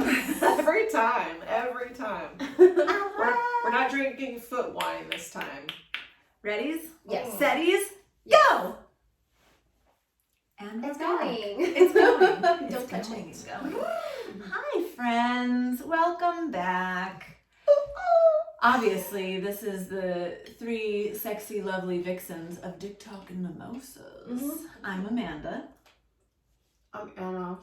Every time. We're not drinking foot wine this time. Readies? Yes. Setties? Yes. Go! And It's we're back. going. It's going. Don't touch me. It's going. Hi, friends. Welcome back. Obviously, this is the three sexy, lovely vixens of Dick Talk and Mimosas. Mm-hmm. I'm Amanda. I'm Anna.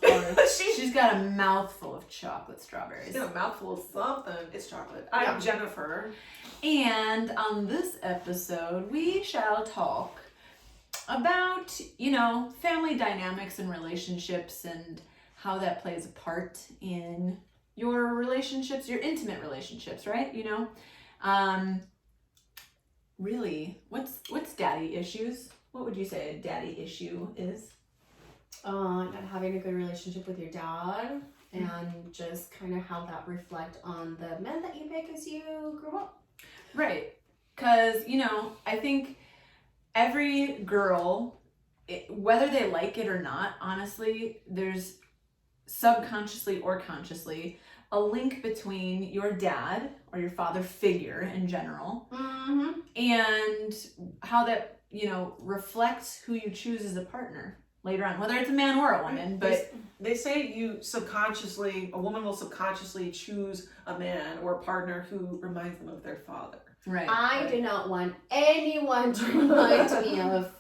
She's got a mouthful of chocolate strawberries. She's got a mouthful of something. It's chocolate. I'm Jennifer. And on this episode, we shall talk about, family dynamics and relationships and how that plays a part in your relationships, your intimate relationships, right? Really, what's daddy issues? What would you say a daddy issue is? Not having a good relationship with your dad, and just kind of how that reflect on the men that you pick as you grew up. Right. Because, I think every girl, whether they like it or not, honestly, there's subconsciously or consciously a link between your dad or your father figure in general and how that, reflects who you choose as a partner later on, whether it's a man or a woman. But they say a woman will subconsciously choose a man or a partner who reminds them of their father. Right. I do not want anyone to remind me of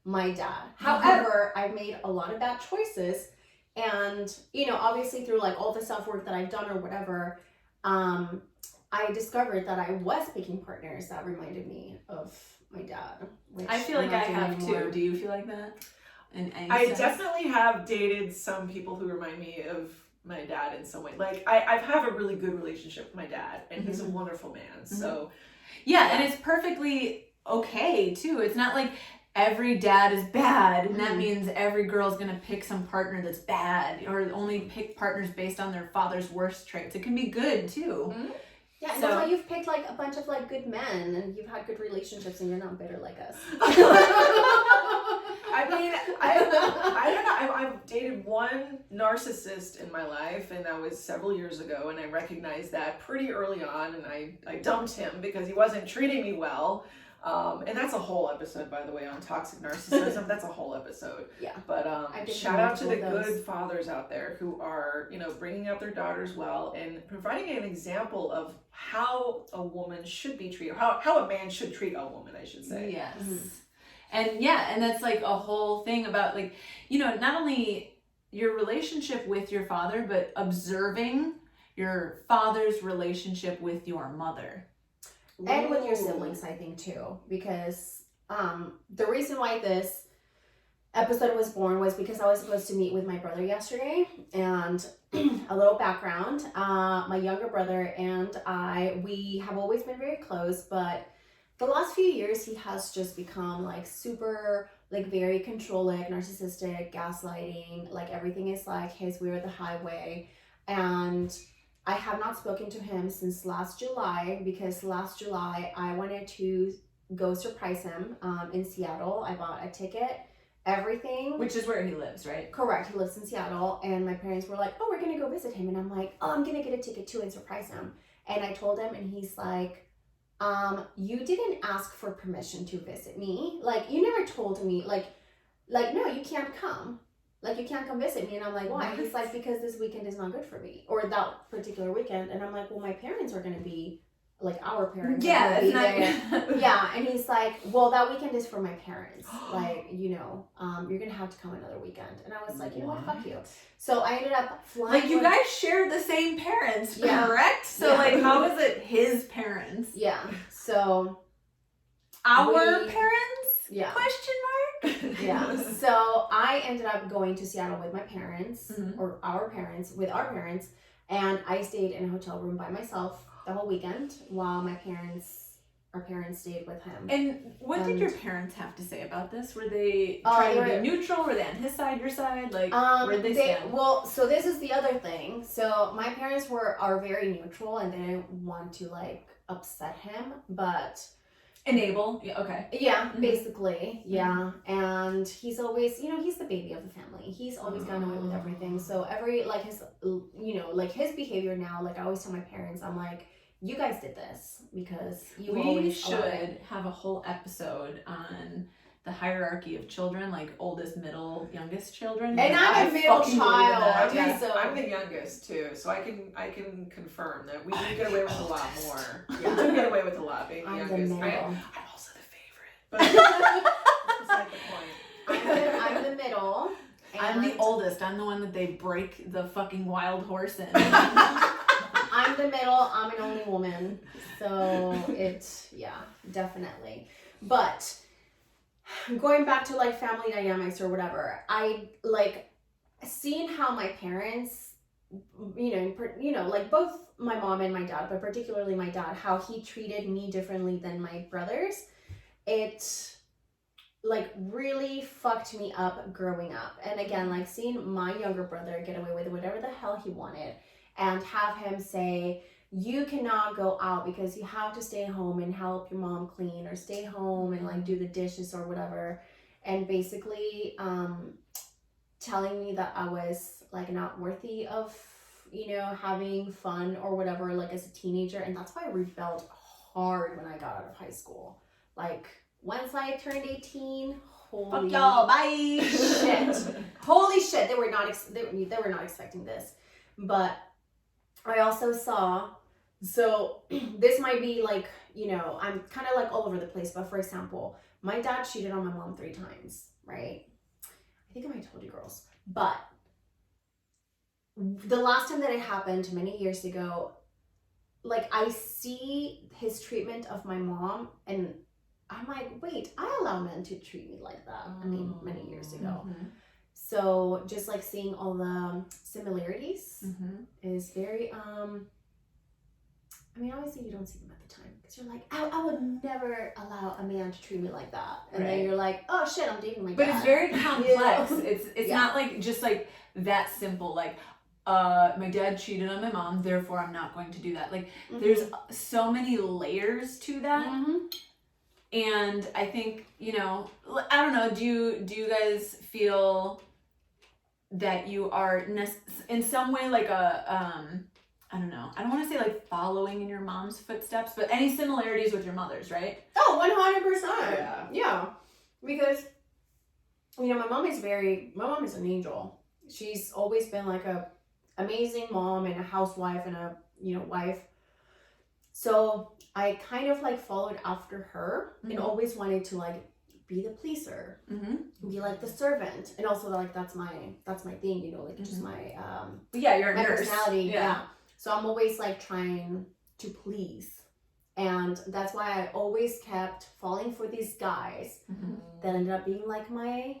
my dad. However, I've made a lot of bad choices, and obviously through like all the self-work that I've done or whatever, I discovered that I was picking partners that reminded me of my dad. I feel like I have too. Do you feel like that? I definitely have dated some people who remind me of my dad in some way. Like I have a really good relationship with my dad, and he's a wonderful man. So yeah, and it's perfectly okay too. It's not like every dad is bad, and that means every girl's gonna pick some partner that's bad, or only pick partners based on their father's worst traits. It can be good too. Yeah, and that's why you've picked like a bunch of like good men, and you've had good relationships, and you're not bitter like us. I mean, I don't know. I've dated one narcissist in my life, and that was several years ago, and I recognized that pretty early on, and I dumped him because he wasn't treating me well. And that's a whole episode, by the way, on toxic narcissism. That's a whole episode. Yeah. But shout out to the good fathers out there who are, bringing up their daughters well and providing an example of how a woman should be treated, how a man should treat a woman, I should say. Yes. And that's like a whole thing about like, not only your relationship with your father, but observing your father's relationship with your mother. And with your siblings, I think too, because the reason why this episode was born was because I was supposed to meet with my brother yesterday. And a little background, my younger brother and we have always been very close, but the last few years he has just become like super, like very controlling, narcissistic, gaslighting, like everything is like his way or the highway. And I have not spoken to him since last July, because last July I wanted to go surprise him in Seattle. I bought a ticket, everything. Which is where he lives, right? Correct. He lives in Seattle, and my parents were like, oh, we're going to go visit him. And I'm like, oh, I'm going to get a ticket too and surprise him. And I told him, and he's like, you didn't ask for permission to visit me. Like, you never told me, like, no, you can't come. Like, you can't come visit me. And I'm like, why? He's like, because this weekend is not good for me. Or that particular weekend. And I'm like, well, my parents are going to be, like, our parents. Yeah, that's not there. Yeah. And he's like, well, that weekend is for my parents. Like, you're going to have to come another weekend. And I was like, you know what? Fuck you. So I ended up flying. Like, you guys share the same parents, correct? So, like, how is it his parents? Yeah. So. Our parents? Yeah. Question mark? Yeah. So I ended up going to Seattle with my parents, or our parents, with our parents, and I stayed in a hotel room by myself the whole weekend while our parents stayed with him. And what did your parents have to say about this? Were they trying to be neutral? Were they on his side, your side? Like, where did they stand? Well, so this is the other thing. So my parents are very neutral, and they didn't want to like upset him, but. Enable. Yeah. Okay. Yeah, basically. Yeah. And he's always, he's the baby of the family. He's always gotten away with everything. So like his behavior now, like I always tell my parents, I'm like, you guys did this because you We always should have a whole episode on the hierarchy of children, like oldest, middle, youngest children. And I'm a I middle fucking believe in child. that. Yeah. So I'm the youngest too, so I can confirm that we do get away with a lot more. Yeah. We do get away with a lot being the I'm the youngest. middle. I'm also the favorite, but that's beside the point. I'm the middle. I'm the and oldest. I'm the one that they break the fucking wild horse in. I'm the middle. I'm an only woman. So definitely. But going back to like family dynamics or whatever, I like seeing how my parents, like both my mom and my dad, but particularly my dad, how he treated me differently than my brothers. It like really fucked me up growing up. And again, like seeing my younger brother get away with whatever the hell he wanted and have him say, you cannot go out because you have to stay home and help your mom clean, or stay home and like do the dishes or whatever. And basically telling me that I was like not worthy of, having fun or whatever, like as a teenager. And that's why I rebelled hard when I got out of high school. Like once I turned 18, holy Fuck y'all, bye. shit. Holy shit, they were not expecting this. But I also saw, so this might be like, I'm kind of like all over the place, but for example, my dad cheated on my mom 3 times, right? I think I might have told you girls, but the last time that it happened many years ago, like I see his treatment of my mom and I'm like, wait, I allow men to treat me like that. I mean, many years ago. Mm-hmm. So just like seeing all the similarities is very, obviously you don't see them at the time because you're like, I would never allow a man to treat me like that. And then you're like, oh shit, I'm dating my dad. But it's very complex. Yeah. It's not like just like that simple, like, my dad cheated on my mom, therefore I'm not going to do that. Like there's so many layers to that. And I think, I don't know, do you guys feel that you are in some way like I don't know, I don't want to say like following in your mom's footsteps, but any similarities with your mother's, right? Oh, 100%. Yeah. Yeah. Because, my mom is an angel. She's always been like a amazing mom and a housewife and a, wife. So I kind of like followed after her and always wanted to like be the pleaser, be like the servant, and also like that's my thing, like just my you're a my nurse. personality. Yeah. So I'm always like trying to please, and that's why I always kept falling for these guys that ended up being like my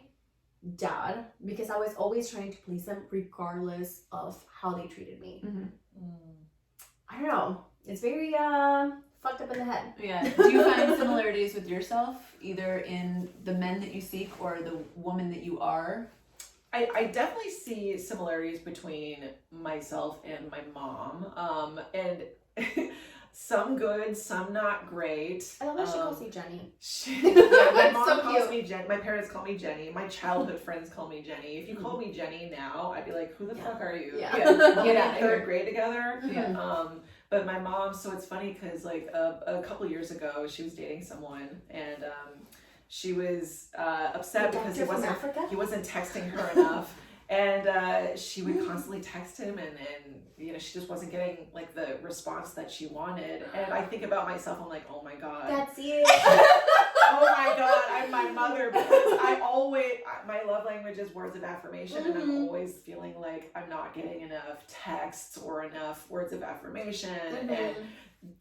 dad, because I was always trying to please them regardless of how they treated me. I don't know. It's very fucked up in the head. Yeah. Do you find similarities with yourself, either in the men that you seek or the woman that you are? I definitely see similarities between myself and my mom. And some good, some not great. I love that she calls you Jenny. My mom so calls cute. me Jenny. My parents call me Jenny. My childhood friends call me Jenny. If you call me Jenny now, I'd be like, who the fuck are you? Yeah. Get out of third here. grade together. Yeah. But my mom, so it's funny because like a couple years ago, she was dating someone, and she was upset because he wasn't texting her enough. And she would constantly text him, and she just wasn't getting like the response that she wanted. And I think about myself, I'm like, oh my god, That's you. oh my god, I'm my mother, because my love language is words of affirmation, and I'm always feeling like I'm not getting enough texts or enough words of affirmation, and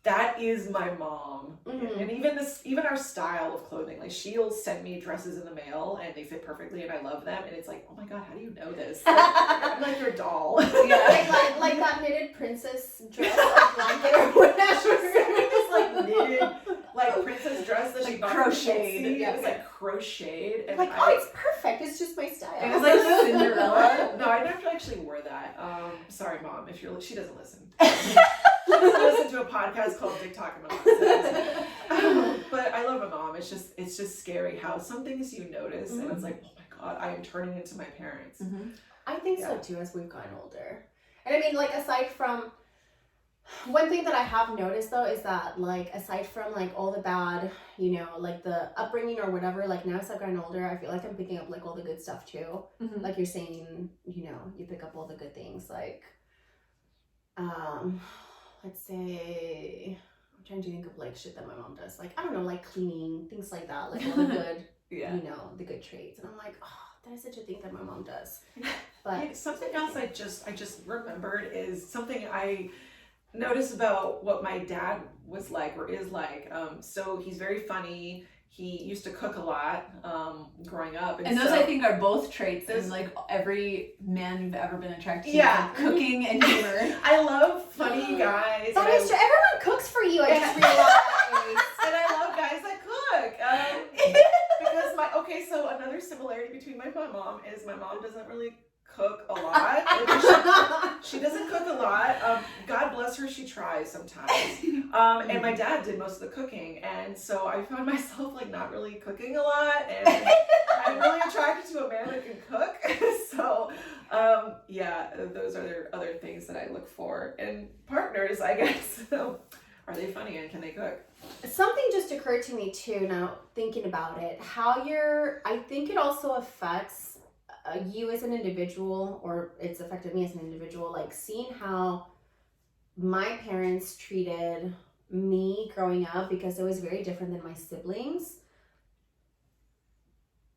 that is my mom. And even our style of clothing, like she'll send me dresses in the mail and they fit perfectly and I love them, and it's like, oh my god, how do you know this? Like, I'm like your doll. like that knitted princess dress or blanket or whatever. This like knitted like princess dress that she Like bought crocheted. It Yeah, was like crocheted, and Like, oh, it's perfect. It's just my style. It was like Cinderella. No, I never actually wore that. Sorry, Mom, if she doesn't listen. She doesn't listen to a podcast called Dick Talk About Nonsense. But I love my mom. It's just scary how some things you notice, and it's like, oh my God, I am turning into my parents. Mm-hmm. I think so too, as we've gotten older. And I mean, like, aside from, one thing that I have noticed though is that, like, aside from like all the bad, you know, like the upbringing or whatever, like now as I've gotten older, I feel like I'm picking up like all the good stuff too. Mm-hmm. Like you're saying, you know, you pick up all the good things, like, let's say, I'm trying to think of like shit that my mom does. Like, I don't know, like cleaning, things like that, like all the good, Yeah. you know, the good traits. And I'm like, oh, that is such a thing that my mom does. But Yeah, something else I just remembered is something I noticed about what my dad was like or is like. So he's very funny. He used to cook a lot growing up. And those, so, I think, are both traits Those- in like every man you've ever been attracted to. Yeah. Like cooking and humor. I love funny guys. that and is true. Everyone cooks for you, I just realized. And I love guys that cook. Because so another similarity between my mom is my mom doesn't really cook a lot. She doesn't cook a lot. God bless her, she tries sometimes. And my dad did most of the cooking, and so I found myself like not really cooking a lot, and I'm really attracted to a man that can cook. So yeah, those are other things that I look for in partners, I guess. Are they funny and can they cook? Something just occurred to me too now, thinking about it. I think it also affects you as an individual, or it's affected me as an individual, like seeing how my parents treated me growing up, because it was very different than my siblings.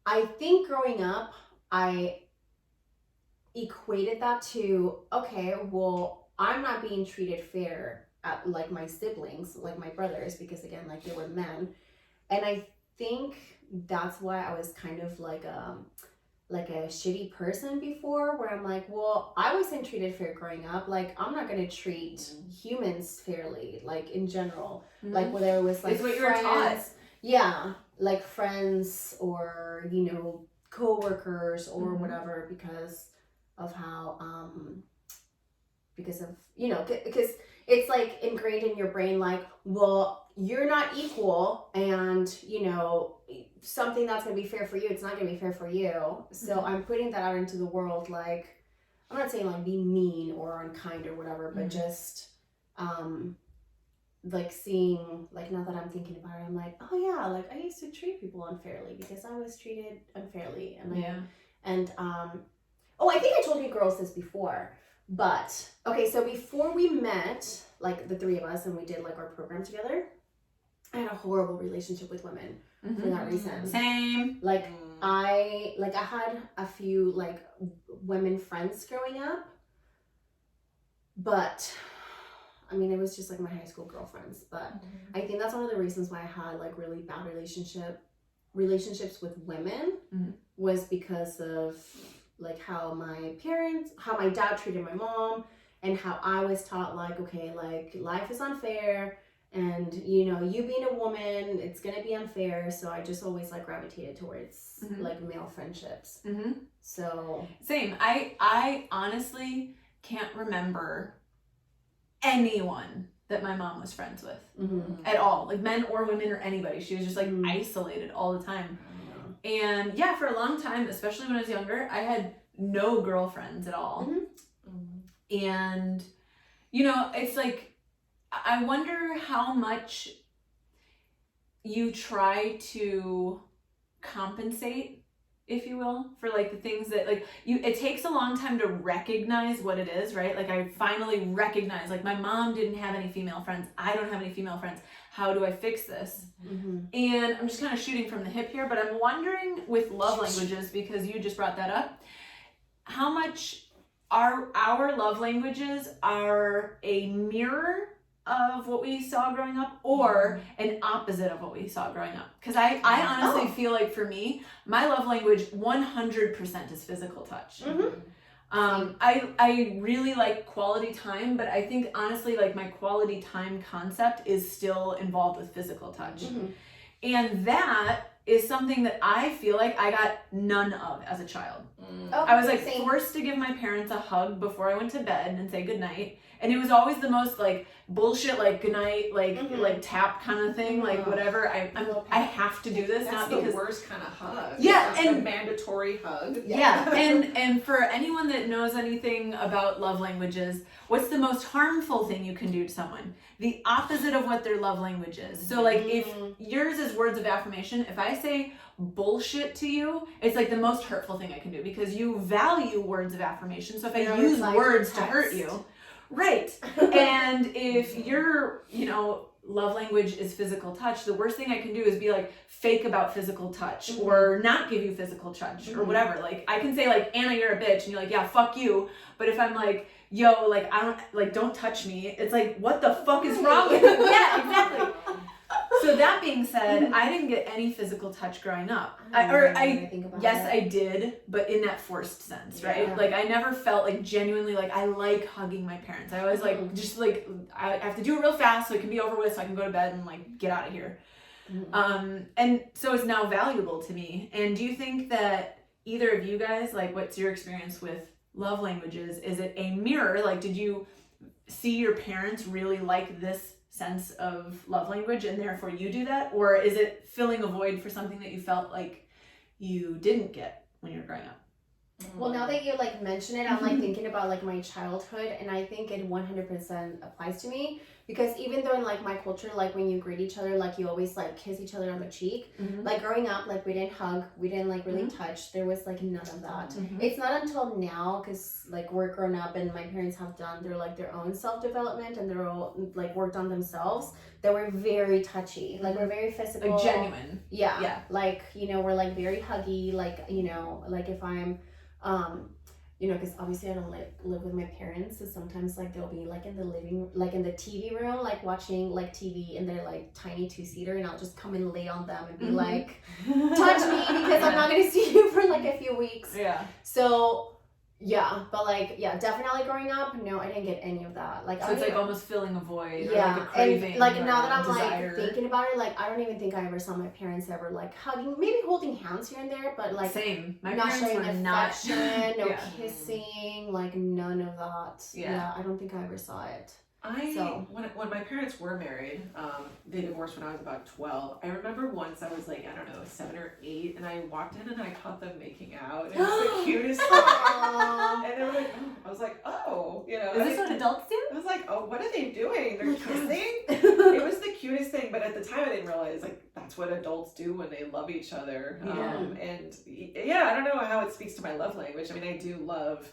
I think growing up, I equated that to, okay, well, I'm not being treated fair at like my siblings, like my brothers, because again, like they were men. And I think that's why I was kind of like a shitty person before, where I'm like, well, I wasn't treated fair growing up. Like, I'm not going to treat humans fairly, like in general. Mm-hmm. Like whether it was like It's what you were taught. Yeah, like friends or, you know, co-workers or whatever, because of how, because of, you know, because it's like ingrained in your brain, like, well, you're not equal, and, you know, something that's going to be fair for you, it's not going to be fair for you. So I'm putting that out into the world. Like, I'm not saying like be mean or unkind or whatever, but just, like seeing, like now that I'm thinking about it, I'm like, oh yeah, like I used to treat people unfairly because I was treated unfairly. And oh, I think I told you girls this before, but okay, so before we met, like the three of us, and we did like our program together, I had a horrible relationship with women for that reason. Same. Like I had a few like women friends growing up, but I mean, it was just like my high school girlfriends. But I think that's one of the reasons why I had like really bad relationships with women was because of like how my dad treated my mom, and how I was taught like, okay, like life is unfair, and you know, you being a woman, it's gonna be unfair. So I just always like gravitated towards like male friendships. So same. I honestly can't remember anyone that my mom was friends with at all, like men or women or anybody. She was just like isolated all the time. And yeah, for a long time, especially when I was younger, I had no girlfriends at all. And you know, it's like, I wonder how much you try to compensate, if you will, for like the things that like it takes a long time to recognize what it is, right? Like I finally recognize, like my mom didn't have any female friends, I don't have any female friends, how do I fix this? And I'm just kind of shooting from the hip here, but I'm wondering with love languages, because you just brought that up, how much our love languages are a mirror of what we saw growing up, or an opposite of what we saw growing up. Because I honestly feel like for me, my love language 100% is physical touch. I really like quality time, but I think honestly like my quality time concept is still involved with physical touch. And that is something that I feel like I got none of as a child. Oh, I was like same. forced to give my parents a hug before I went to bed and say goodnight. And it was always the most like bullshit, like goodnight, like tap kind of thing, like whatever. I have to do this. That's not the because worst kind of hug. Yeah, It's and a mandatory hug. yeah, and for anyone that knows anything about love languages, what's the most harmful thing you can do to someone? The opposite of what their love language is. So like if yours is words of affirmation, if I say bullshit to you, it's like the most hurtful thing I can do because you value words of affirmation. So if I use words to hurt you, right. And if your, love language is physical touch, the worst thing I can do is be like fake about physical touch or not give you physical touch or whatever. Like I can say like, Anna, you're a bitch, and you're like, yeah, fuck you. But if I'm like, yo, like I don't like, don't touch me, it's like, what the fuck is wrong with you? Yeah, exactly. So that being said, I didn't get any physical touch growing up. I did, but in that forced sense, right? Yeah. Like I never felt like genuinely like I like hugging my parents. I always like just like I have to do it real fast so it can be over with so I can go to bed and like get out of here. And so it's now valuable to me. And do you think that either of you guys, like what's your experience with love languages? Is it a mirror? Like did you see your parents really like this sense of love language and therefore you do that, or is it filling a void for something that you felt like you didn't get when you were growing up? Well, now that you like mention it, I'm like thinking about like my childhood, and I think it 100% applies to me because even though in like my culture, like when you greet each other, like you always like kiss each other on the cheek. Like growing up, like we didn't hug, we didn't like really touch. There was like none of that. It's not until now, because like we're grown up and my parents have done their own self-development and they're all like worked on themselves, that we're very touchy. Like we're very physical, like genuine. Yeah. Like we're like very huggy. Like like if I'm because obviously I don't live with my parents, so sometimes like they'll be like in the TV room, like watching like TV in their like tiny 2-seater, and I'll just come and lay on them and be like, touch me because I'm not gonna see you for like a few weeks. Yeah. So yeah, but like definitely growing up, no, I didn't get any of that. Like so it's like almost filling a void. Yeah, or like a craving. and like now that I'm desire. like thinking about it, like I don't even think I ever saw my parents ever like hugging, maybe holding hands here and there, but like same. My not parents showing were not. affection, no kissing, like none of that. Yeah, I don't think I ever saw it. When my parents were married, they divorced when I was about 12. I remember once I was like, I don't know, 7 or 8, and I walked in and I caught them making out. And it was the cutest thing. And they were like, oh. I was like, oh, Is this what adults do? I was like, oh, what are they doing? They're kissing? It was the cutest thing, but at the time I didn't realize like that's what adults do when they love each other. And I don't know how it speaks to my love language. I mean, I do love.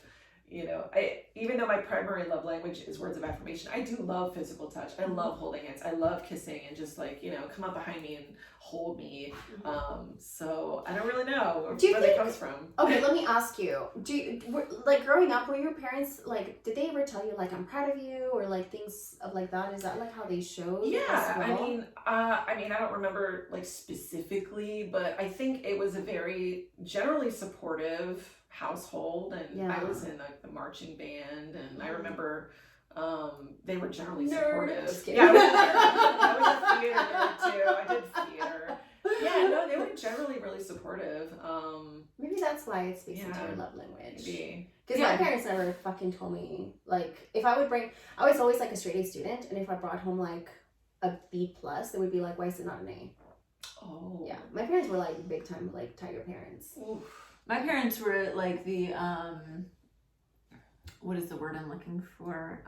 Even though my primary love language is words of affirmation, I do love physical touch. I love holding hands. I love kissing and just like, come up behind me and hold me. So I don't really know where that comes from. Okay, let me ask you. Like growing up, were your parents like, did they ever tell you like, I'm proud of you, or like things of like that? Is that like how they showed? Yeah, as well? I mean, I don't remember like specifically, but I think it was a very generally supportive household, and I was in like the marching band, and I remember they were generally supportive. Yeah, I was a theater nerd too. I did theater. Yeah, no, they were generally really supportive. Maybe that's why it speaks into your love language. Maybe. Because my parents never fucking told me, like, if I would I was always like a straight A student, and if I brought home like a B+, they would be like, why is it not an A? Oh. Yeah, my parents were like big time like tiger parents. Oof. My parents were like the what is the word I'm looking for?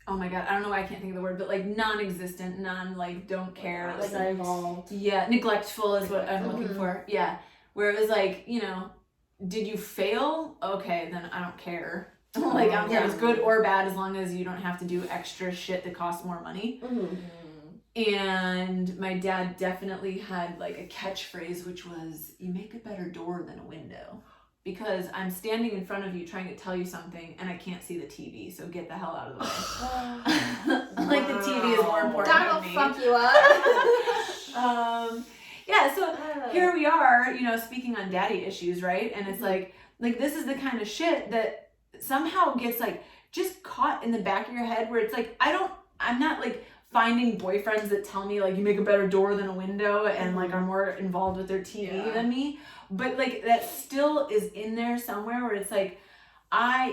Oh my god, I don't know why I can't think of the word, but like non-existent, like don't care. Like not involved. Yeah, neglectful is what I'm looking for. Yeah. Where it was like, did you fail? Okay, then I don't care. Like I don't care if it's good or bad as long as you don't have to do extra shit that costs more money. And my dad definitely had like a catchphrase, which was, you make a better door than a window. Because I'm standing in front of you trying to tell you something and I can't see the TV, so get the hell out of the way. Like the TV is more important That'll than me. fuck you up. So here we are, speaking on daddy issues, right? And it's like this is the kind of shit that somehow gets like just caught in the back of your head where it's like, I'm not like finding boyfriends that tell me like you make a better door than a window and like are more involved with their TV than me. But like that still is in there somewhere where it's like I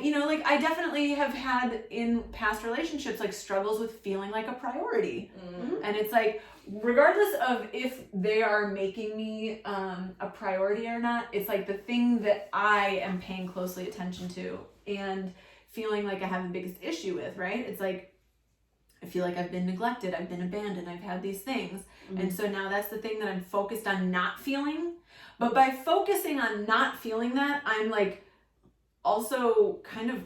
definitely have had in past relationships like struggles with feeling like a priority. And it's like regardless of if they are making me a priority or not, it's like the thing that I am paying closely attention to and feeling like I have the biggest issue with, right? It's like I feel like I've been neglected, I've been abandoned, I've had these things. And so now that's the thing that I'm focused on not feeling. But by focusing on not feeling that, I'm like also kind of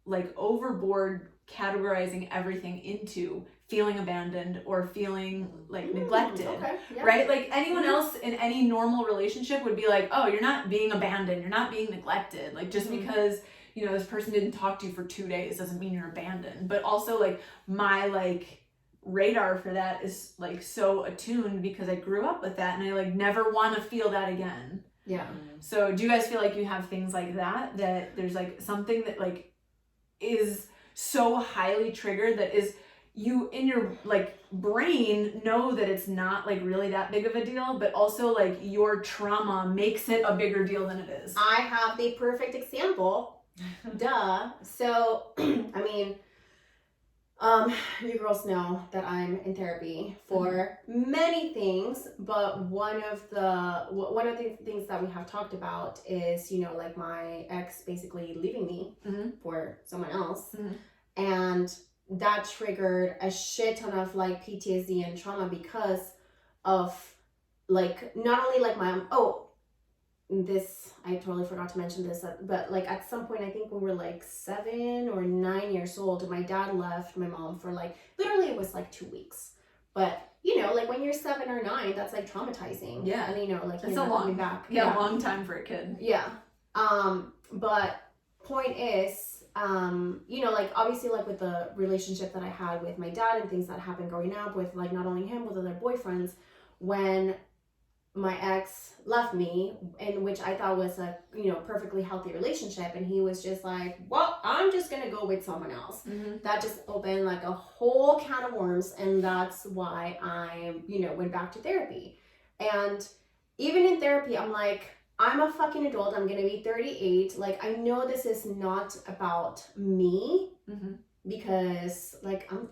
like overboard categorizing everything into feeling abandoned or feeling like neglected, right? Like anyone else in any normal relationship would be like, oh, you're not being abandoned, you're not being neglected. Like just because this person didn't talk to you for 2 days doesn't mean you're abandoned. But also like my like radar for that is like so attuned because I grew up with that and I like never want to feel that again. Yeah. So do you guys feel like you have things like that there's like something that like is so highly triggered that is you in your like brain know that it's not like really that big of a deal, but also like your trauma makes it a bigger deal than it is? I have the perfect example. Duh. So, I mean, you girls know that I'm in therapy for many things, but one of the things that we have talked about is, like my ex basically leaving me for someone else. And that triggered a shit ton of like PTSD and trauma because of like, not only like this, I totally forgot to mention this, but like at some point, I think we were like 7 or 9 years old, my dad left my mom for like, literally it was like 2 weeks. But like when you're 7 or 9, that's like traumatizing. Yeah. And like, it's a long back. long time for a kid. Yeah. But point is, like obviously like with the relationship that I had with my dad and things that happened growing up with like not only him, with other boyfriends, when my ex left me, in which I thought was a perfectly healthy relationship, and he was just like, well, I'm just gonna go with someone else. That just opened like a whole can of worms, and that's why I went back to therapy. And even in therapy, I'm like, I'm a fucking adult, I'm gonna be 38, like I know this is not about me, because like I'm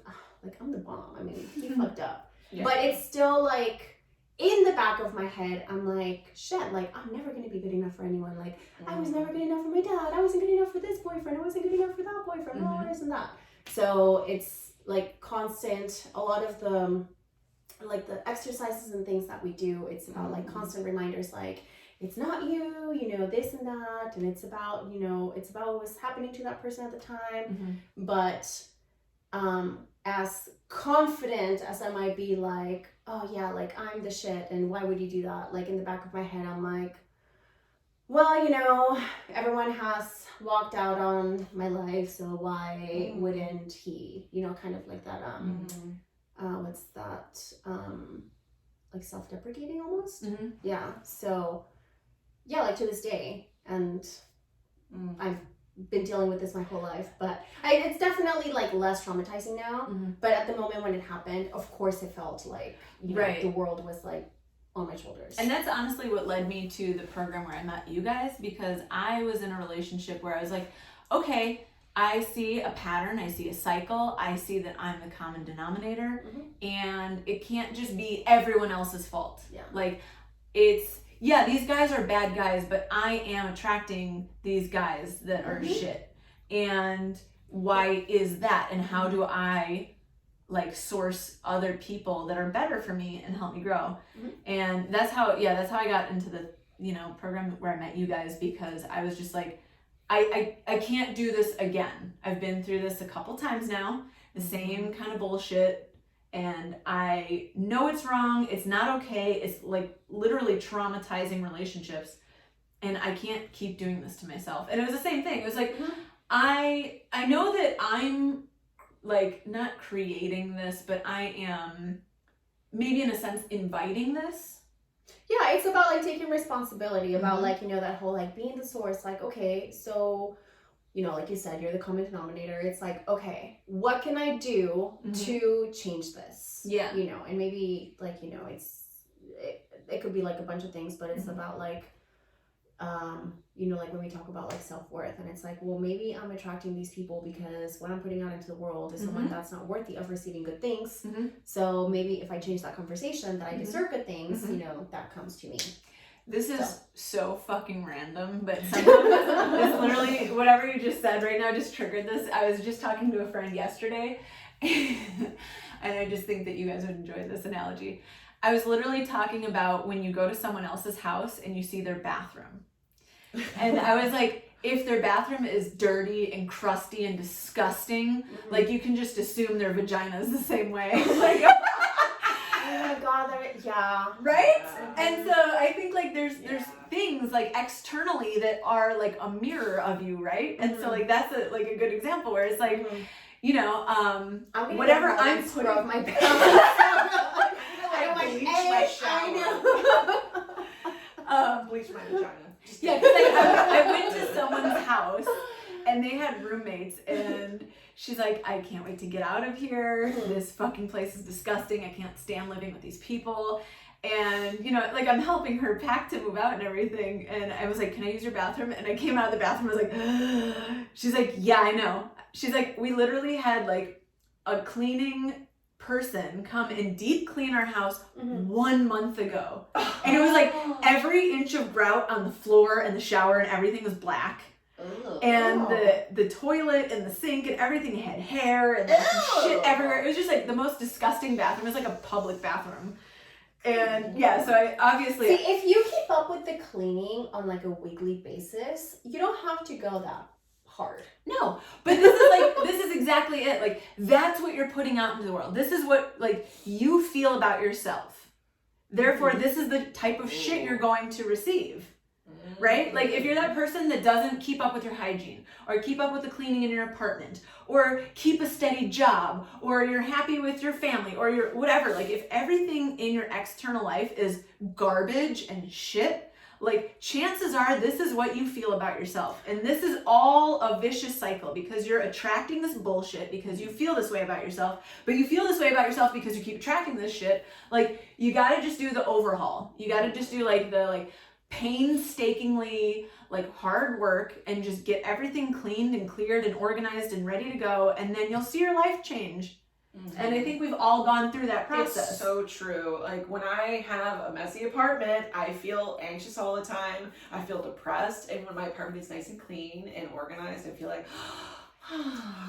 the bomb. I mean, he fucked up, but it's still like in the back of my head, I'm like, shit, like, I'm never going to be good enough for anyone. Like, I was never good enough for my dad. I wasn't good enough for this boyfriend. I wasn't good enough for that boyfriend. All this and that. So it's like constant, a lot of the, like the exercises and things that we do, it's about like constant reminders, like, it's not you, this and that. And it's about, it's about what was happening to that person at the time. But as confident as I might be, like, oh yeah, like I'm the shit and why would you do that? Like in the back of my head, I'm like, well, everyone has walked out on my life, so why wouldn't he? Kind of like that, what's that? Like self-deprecating almost? Yeah, so yeah, like to this day, and I've been dealing with this my whole life, but it's definitely like less traumatizing now. But at the moment when it happened, of course it felt like the world was like on my shoulders. And that's honestly what led me to the program where I met you guys, because I was in a relationship where I was like, okay, I see a pattern, I see a cycle, I see that I'm the common denominator, and it can't just be everyone else's fault. Like it's, these guys are bad guys, but I am attracting these guys that are shit. And why is that? And how do I like source other people that are better for me and help me grow? And that's how I got into the, program where I met you guys, because I was just like, I can't do this again. I've been through this a couple times now, the same kind of bullshit. And I know it's wrong, it's not okay, it's like literally traumatizing relationships, and I can't keep doing this to myself. And it was the same thing. It was like, I know that I'm like not creating this, but I am maybe in a sense inviting this. Yeah, it's about like taking responsibility about like, that whole like being the source, like, okay, so you know, like you said, you're the common denominator. It's like, okay, what can I do to change this? Yeah. You know, and maybe like, you know, it could be like a bunch of things, but it's about like, you know, like when we talk about like self-worth, and it's like, well, maybe I'm attracting these people because what I'm putting out into the world is someone that's not worthy of receiving good things. So maybe if I change that conversation that I deserve good things, you know, that comes to me. This is so fucking random, but sometimes it's literally whatever you just said right now just triggered this. I was just talking to a friend yesterday, and I just think that you guys would enjoy this analogy. I was literally talking about when you go to someone else's house and you see their bathroom. And I was like, if their bathroom is dirty and crusty and disgusting, like you can just assume their vagina is the same way. Like, oh my god, yeah. Right? And so I think like there's things like externally that are like a mirror of you, right? And so like that's a good example where it's like, you know, whatever I'm putting of my back. I bleach my shower. Bleach my vagina. Yeah, because I went to someone's house and they had roommates, and she's like, I can't wait to get out of here. This fucking place is disgusting. I can't stand living with these people. And, you know, like I'm helping her pack to move out and everything. And I was like, can I use your bathroom? And I came out of the bathroom. I was like, she's like, yeah, I know. She's like, we literally had like a cleaning person come and deep clean our house 1 month ago. And it was like every inch of grout on the floor and the shower and everything was black. And the toilet and the sink and everything had hair and shit everywhere. It was just like the most disgusting bathroom. It was like a public bathroom. And yeah, so I obviously... See, if you keep up with the cleaning on like a weekly basis, you don't have to go that hard. No, but this is exactly it. Like, that's what you're putting out into the world. This is what, like, you feel about yourself. Therefore, this is the type of shit you're going to receive. Right? Like, if you're that person that doesn't keep up with your hygiene, or keep up with the cleaning in your apartment, or keep a steady job, or you're happy with your family, or you're whatever, like, if everything in your external life is garbage and shit, like, chances are this is what you feel about yourself. And this is all a vicious cycle, because you're attracting this bullshit because you feel this way about yourself, but you feel this way about yourself because you keep attracting this shit. Like, you gotta just do the overhaul. You gotta just do, like, the, like, painstakingly like hard work and just get everything cleaned and cleared and organized and ready to go, and then you'll see your life change. And I think we've all gone through that process. It's so true. Like when I have a messy apartment, I feel anxious all the time. I feel depressed. And when my apartment is nice and clean and organized, I feel like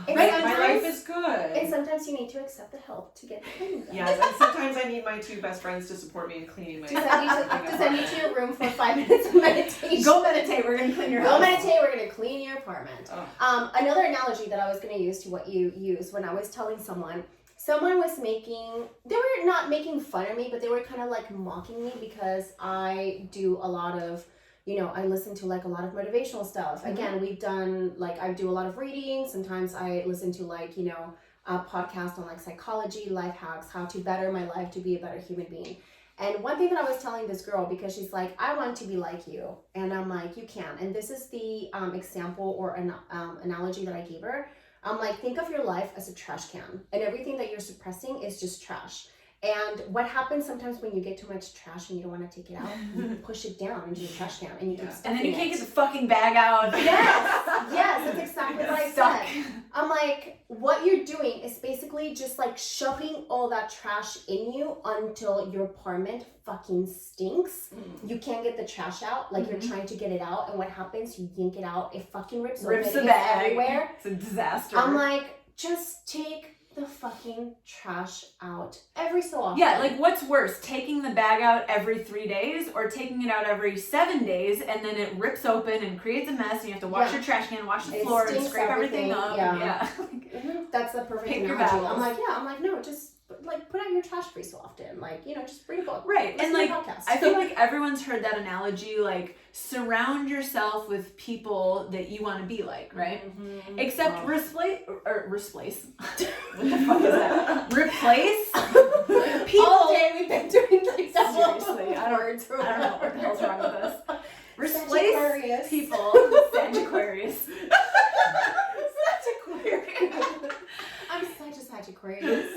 my life is good. And sometimes you need to accept the help to get the cleaning done. Yes, and sometimes I need my 2 best friends to support me in cleaning my to send you to your room for 5 minutes of meditation. Go meditate, we're going to clean your house. Go meditate, we're going to clean your apartment. Another analogy that I was going to use to what you used when I was telling someone was they were not making fun of me, but they were kind of like mocking me because I do a lot of, you know, I listen to like a lot of motivational stuff. Again, we've done like, I do a lot of reading. Sometimes I listen to like, you know, a podcast on like psychology, life hacks, how to better my life to be a better human being. And one thing that I was telling this girl, because she's like, I want to be like you. And I'm like, you can. And this is the example or an analogy that I gave her. I'm like, think of your life as a trash can, and everything that you're suppressing is just trash. And what happens sometimes when you get too much trash and you don't want to take it out, you push it down into the trash can and you keep stuffing and then you can't get the fucking bag out. Yes, that's exactly what I said. I'm like, what you're doing is basically just like shoving all that trash in you until your apartment fucking stinks. You can't get the trash out, like you're trying to get it out, and what happens? You yank it out, it fucking rips open, the bag everywhere. It's a disaster. I'm like, just take the fucking trash out every so often. Yeah, like what's worse, taking the bag out every 3 days or taking it out every 7 days, and then it rips open and creates a mess and you have to wash your trash can, wash the floor and scrape everything up. Yeah. That's the perfect Pick your analogy. battles. I'm like, no, just like put out your trash every so often. Like, you know, just read a book. Right. Listen and to like, a podcast. I feel like everyone's heard that analogy, like surround yourself with people that you want to be like, right? Except replace. What the fuck is that? Replace people. All day we've been doing like Seriously, I don't know what the hell's wrong with us. Replace Sagittarius. people. Sagittarius. Sagittarius. I'm such a Sagittarius.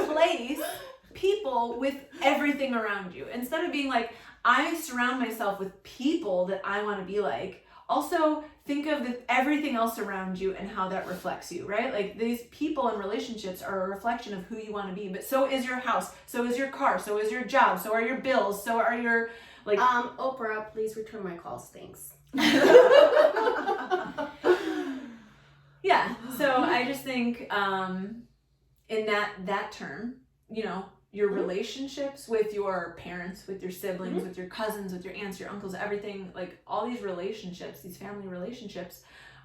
Replace people with everything around you. Instead of being like, I surround myself with people that I want to be like, also think of everything else around you and how that reflects you, right? Like these people and relationships are a reflection of who you want to be, but so is your house, so is your car, so is your job, so are your bills, so are your like Oprah, please return my calls, thanks. Yeah, so I just think in that term, you know, your relationships with your parents, with your siblings, with your cousins, with your aunts, your uncles, everything, like all these relationships, these family relationships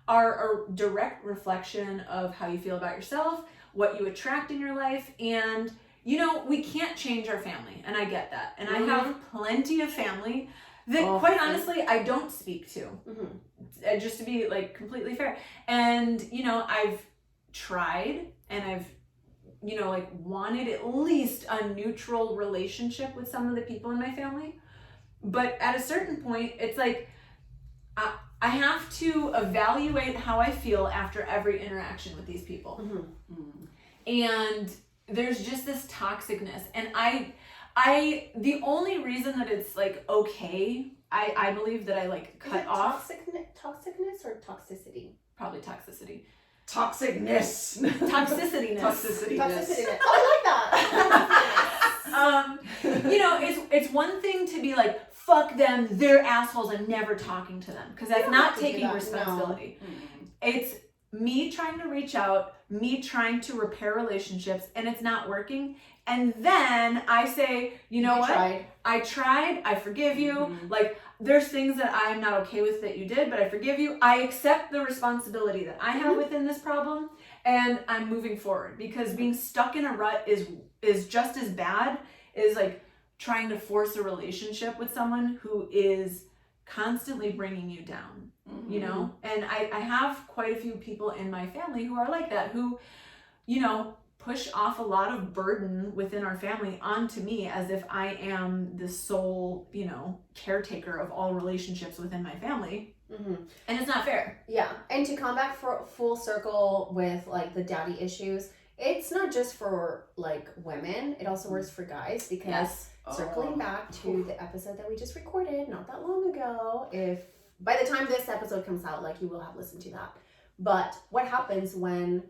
are a direct reflection of how you feel about yourself, what you attract in your life. And, you know, we can't change our family, and I get that. And I have plenty of family that, quite honestly, I don't speak to. Just to be like completely fair. And, you know, I've tried and I've, you know, like wanted at least a neutral relationship with some of the people in my family. But at a certain point, it's like, I have to evaluate how I feel after every interaction with these people. And there's just this toxicness. And the only reason that it's like, okay, I believe that I like cut off. Toxicness or toxicity? Probably toxicity. Toxicness. Toxicity-ness. Toxicity. Oh, I like that. You know, it's one thing to be like, fuck them, they're assholes, I'm never talking to them. Because that's not taking responsibility. No. It's me trying to reach out, me trying to repair relationships, and it's not working. And then I say, you know what? I tried, I forgive you. Like, there's things that I'm not okay with that you did, but I forgive you. I accept the responsibility that I have within this problem, and I'm moving forward. Because being stuck in a rut is just as bad as like trying to force a relationship with someone who is constantly bringing you down, you know? And I have quite a few people in my family who are like that, who, you know, push off a lot of burden within our family onto me as if I am the sole, you know, caretaker of all relationships within my family. And it's not fair. Yeah. And to come back for full circle with like the daddy issues, it's not just for like women, it also works for guys, because circling back to the episode that we just recorded not that long ago, if by the time this episode comes out, like you will have listened to that. But what happens when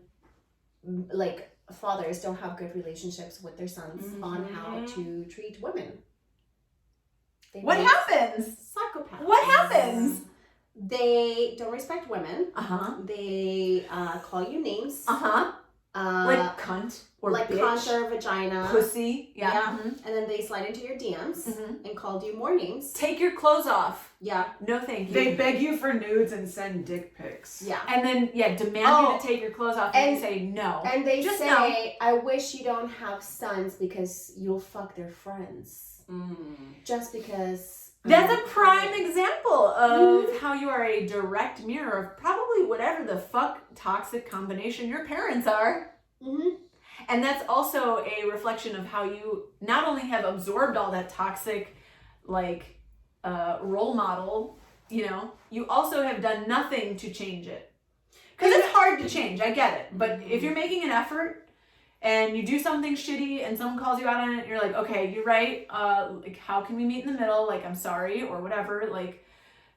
like fathers don't have good relationships with their sons on how to treat women? What happens? Psychopaths. What happens? They don't respect women. They call you names. Like cunt or like bitch. cunt or vagina. Pussy. Yeah. And then they slide into your DMs and called you more names. Take your clothes off. Yeah. No thank you. They beg you for nudes and send dick pics. Yeah. And then, demand you to take your clothes off, and you say no. And they just say, no. I wish you don't have sons because you'll fuck their friends. Just because... That's a prime example of how you are a direct mirror of probably whatever the fuck toxic combination your parents are. And that's also a reflection of how you not only have absorbed all that toxic, like, role model, you know, you also have done nothing to change it. Because it's hard to change, I get it. But if you're making an effort and you do something shitty and someone calls you out on it, you're like, okay, you're right. Like, how can we meet in the middle? Like, I'm sorry, or whatever. Like,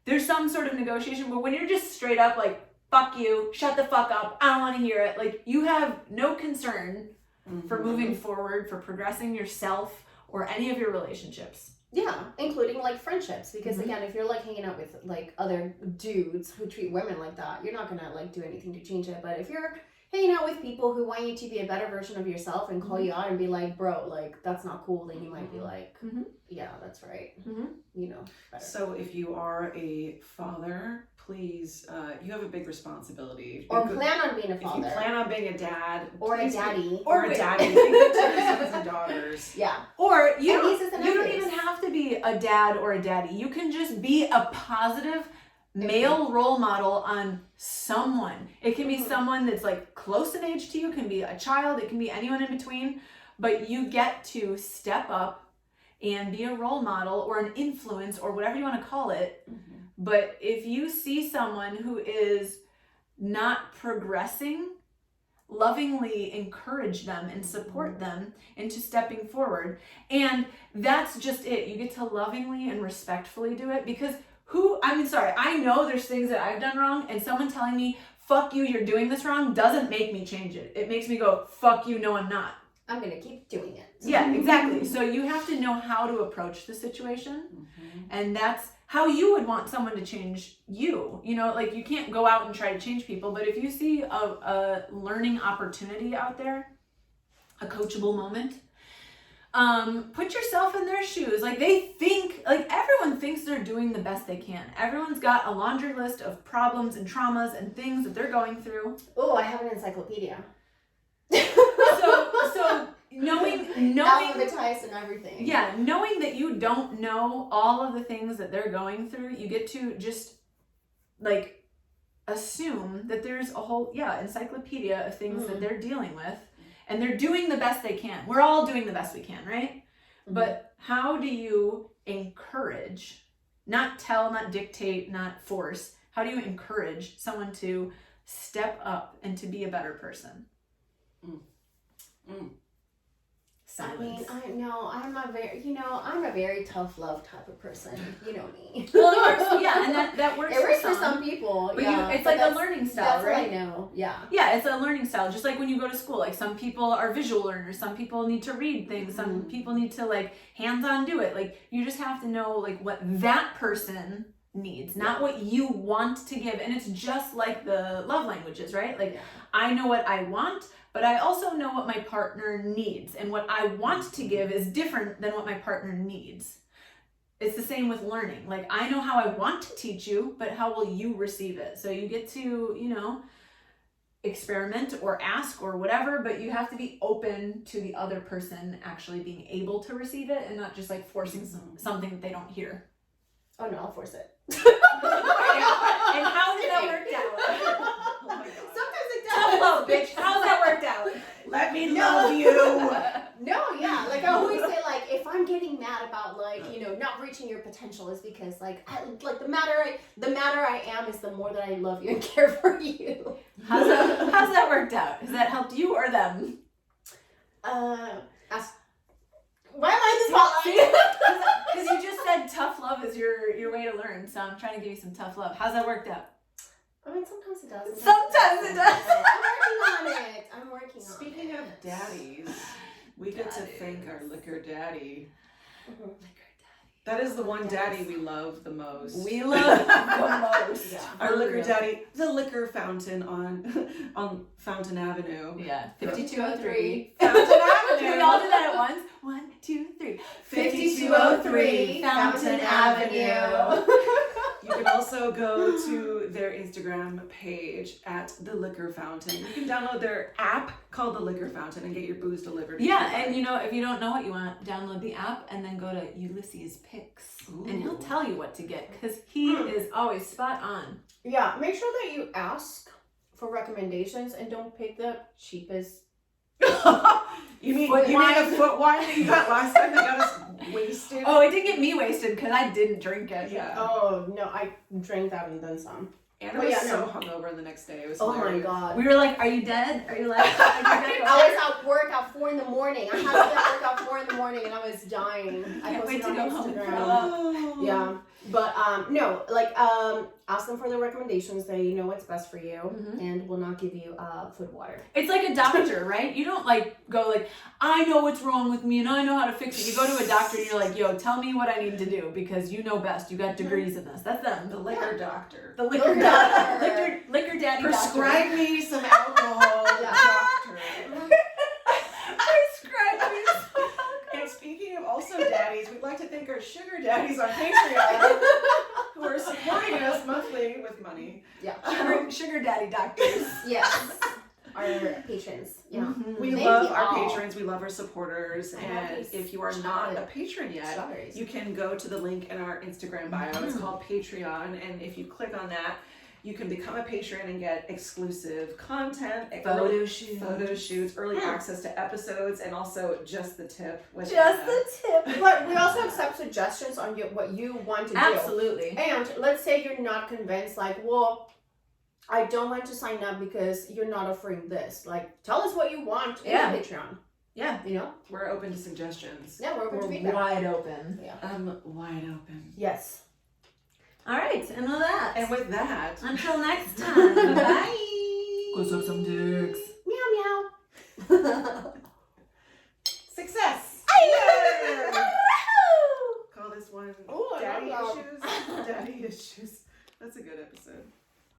there's some sort of negotiation. But when you're just straight up like, fuck you, shut the fuck up, I don't want to hear it. Like, you have no concern for moving forward, for progressing yourself or any of your relationships. Yeah, including like friendships, because again, if you're like hanging out with like other dudes who treat women like that, you're not gonna like do anything to change it. But if you're hanging out with people who want you to be a better version of yourself and call you out and be like, bro, like that's not cool, then you might be like, yeah, that's right. You know, better. So if you are a father, please, you have a big responsibility. Or plan on being a father. If you plan on being a dad. Or a daddy. Or a daddy. Be good to your sons and daughters. Yeah. Or you don't even have to be a dad or a daddy. You can just be a positive male role model on someone. It can be someone that's like close in age to you, it can be a child, it can be anyone in between, but you get to step up and be a role model or an influence or whatever you want to call it. Mm-hmm. But if you see someone who is not progressing, lovingly encourage them and support them into stepping forward. And that's just it. You get to lovingly and respectfully do it, because I know there's things that I've done wrong, and someone telling me, fuck you, you're doing this wrong, doesn't make me change it. It makes me go, fuck you, no, I'm not. I'm going to keep doing it. Yeah, exactly. So you have to know how to approach the situation, and that's how you would want someone to change you. You know, like, you can't go out and try to change people, but if you see a learning opportunity out there, a coachable moment, put yourself in their shoes. Like, everyone thinks they're doing the best they can. Everyone's got a laundry list of problems and traumas and things that they're going through. Oh, I have an encyclopedia. So knowing alphabetized and everything. Yeah, knowing that you don't know all of the things that they're going through, you get to just like assume that there's a whole encyclopedia of things that they're dealing with, and they're doing the best they can. We're all doing the best we can, right? But how do you encourage, not tell, not dictate, not force, how do you encourage someone to step up and to be a better person? Silence. I'm a very tough love type of person. You know me. Well, it works, and that works. It works for some people. But it's like a learning style, right? That's what I know. Yeah. Yeah, it's a learning style. Just like when you go to school, like, some people are visual learners, some people need to read things, some people need to like hands-on do it. Like, you just have to know like what that person needs, not what you want to give. And it's just like the love languages, right? Like, I know what I want, but I also know what my partner needs, and what I want to give is different than what my partner needs. It's the same with learning. Like, I know how I want to teach you, but how will you receive it? So you get to, experiment or ask or whatever, but you have to be open to the other person actually being able to receive it, and not just like forcing something that they don't hear. Oh no, I'll force it. And how has that worked out? Sometimes it does. Tough love, bitch. How's that worked out? Let me love you. No, yeah. Like, I always say, like, if I'm getting mad about, like, not reaching your potential, is because, like, the madder I am is the more that I love you and care for you. How's that worked out? Has that helped you or them? Why am I in this spotlight? Because you just said tough love is your way to learn, so I'm trying to give you some tough love. How's that worked out? I mean, sometimes it does. Sometimes it does. I'm working on it. Speaking of daddies, we get to thank our liquor daddy. Mm-hmm. Liquor That is the one daddy we love the most. We love the most. Yeah. Our liquor daddy, the liquor fountain on Fountain Avenue. Yeah, 5203. Fountain Can Avenue. we all do that at once? 1, 2, 3. 5203 Fountain Avenue. You can also go to their Instagram page at The Liquor Fountain. You can download their app called The Liquor Fountain and get your booze delivered. Yeah, and if you don't know what you want, download the app and then go to Ulysses Picks. Ooh. And he'll tell you what to get, because he is always spot on. Yeah, make sure that you ask for recommendations and don't pick the cheapest. You mean Foot wine? the foot wine that you got last time that got us wasted? Oh, it didn't get me wasted because I didn't drink it. Yeah. Oh no, I drank that and then some. Anna But was yeah, so no. hungover the next day. It was Oh my hilarious. god. We were like, "Are you dead? Are you alive?" I was at work at 4 a.m. I had to be at work at 4 a.m. and I was dying. I Can't wait posted to on go home. Instagram. Oh. Yeah, but no, like ask them for the recommendations. They know what's best for you, and will not give you food water. It's like a doctor, right? You don't go I know what's wrong with me and I know how to fix it. You go to a doctor and you're like, yo, tell me what I need to do because you know best. You got degrees in this. That's them. The liquor doctor. The liquor doctor. Liquor daddy Prescribe doctor. me some alcohol, doctor. Prescribe me some And speaking of also daddies, we'd like to thank our sugar daddies on Patreon who are supporting us monthly with money. Yeah, sugar daddy doctors. yes, our patrons. Yeah, We Thank love you our all. patrons, we love our supporters, I love and these if you are not a patron yet, strawberries. you can go to the link in our Instagram bio. It's called Patreon, and if you click on that, You can become a patron and get exclusive content, Photo shoots, early access to episodes, and also just the tip. Just the tip. But we also accept suggestions on what you want to do. Absolutely. And let's say you're not convinced, like, well, I don't want to sign up because you're not offering this. Like, tell us what you want in Patreon. Yeah. You know? We're open to suggestions. Yeah, we're open to feedback. Wide open. Yeah. Wide open. Yes. All right, and with that. Until next time. Bye. Go suck some dicks. Meow meow. Success. Call this one Ooh, I Daddy love Issues. Daddy Issues. That's a good episode.